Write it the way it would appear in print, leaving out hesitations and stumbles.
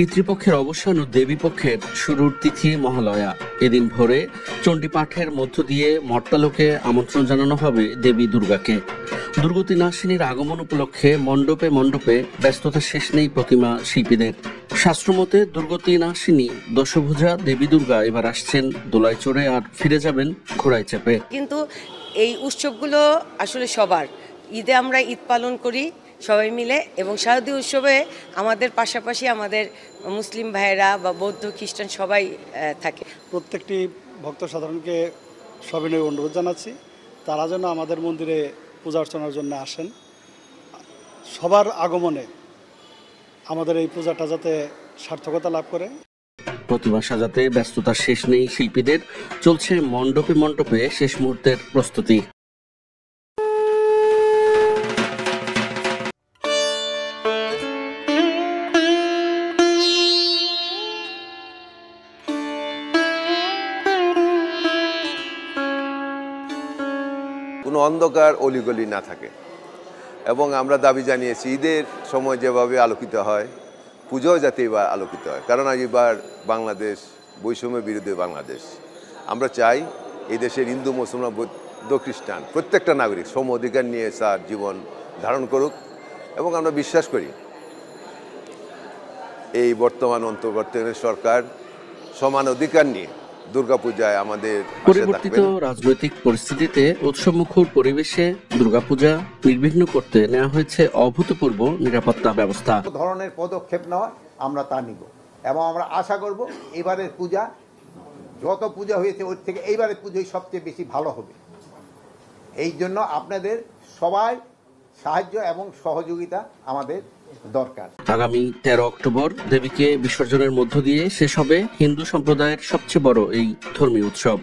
পিতৃপক্ষের অবসান ও দেবীপক্ষের শুরুর তিথি মহালয়া। এদিন ভোরে চণ্ডী পাঠের মধ্য দিয়ে মর্তালোকে আমন্ত্রণ জানানো হবে দেবী দুর্গাকে। দুর্গতি নাসিনীর আগমন উপলক্ষে মণ্ডপে মণ্ডপে ব্যস্ততা শেষ নেই প্রতিমা শিল্পীদের। শাস্ত্রমতে দুর্গতি নাসিনী দশভুজা দেবী দুর্গা এবার আসছেন দোলায় চড়ে আর ফিরে যাবেন ঘোড়ায় চেপে। কিন্তু এই উৎসবগুলো আসলে সবার, ঈদে আমরা ঈদ পালন করি সবাই মিলে, এবং শারদীয় উৎসবে আমাদের পাশাপাশি আমাদের মুসলিম ভাইয়েরা বা বৌদ্ধ খ্রিস্টান সবাই থাকে। প্রত্যেকটি ভক্ত সাধারণকে সবিনয় অনুরোধ জানাচ্ছি, তারা যেন আমাদের মন্দিরে পূজা অর্চনার জন্য আসেন। সবার আগমনে আমাদের এই পূজাটা যাতে সার্থকতা লাভ করে। প্রতিমা সাজাতে ব্যস্ততা শেষ নেই শিল্পীদের, চলছে মণ্ডপে মণ্ডপে শেষ মুহূর্তের প্রস্তুতি। কোনো অন্ধকার অলিগলি না থাকে, এবং আমরা দাবি জানিয়েছি ঈদের সময় যেভাবে আলোকিত হয় পুজোও যাতে এবার আলোকিত হয়, কারণ এবার বাংলাদেশ বৈষম্য বিরোধী বাংলাদেশ। আমরা চাই এই দেশের হিন্দু মুসলমান বৌদ্ধ খ্রিস্টান প্রত্যেকটা নাগরিক সম অধিকার নিয়ে তার জীবন ধারণ করুক, এবং আমরা বিশ্বাস করি এই বর্তমান অন্তর্বর্তীকালীন সরকার সমান অধিকার নিয়ে দুর্গাপূজায় আমাদের পরিবর্তিত রাজনৈতিক পরিস্থিতিতে উৎসবমুখর পরিবেশে দুর্গাপূজা নির্বিঘ্ন করতে নেওয়া হয়েছে অভূতপূর্ব নিরাপত্তা ব্যবস্থা। ধরনের পদক্ষেপ নেওয়া আমরা তা নিব, এবং আমরা আশা করব এবারের পূজা যত পূজা হয়েছে ওর থেকে এইবারের পূজাই সবচেয়ে বেশি ভালো হবে। এই জন্য আপনাদের সবাই সাহায্য এবং সহযোগিতা আমাদের দরকার। আগামী 13 অক্টোবর দেবীকে বিসর্জনের মধ্য দিয়ে শেষ হবে হিন্দু সম্প্রদায়ের সবচেয়ে বড় এই ধর্মীয় উৎসব।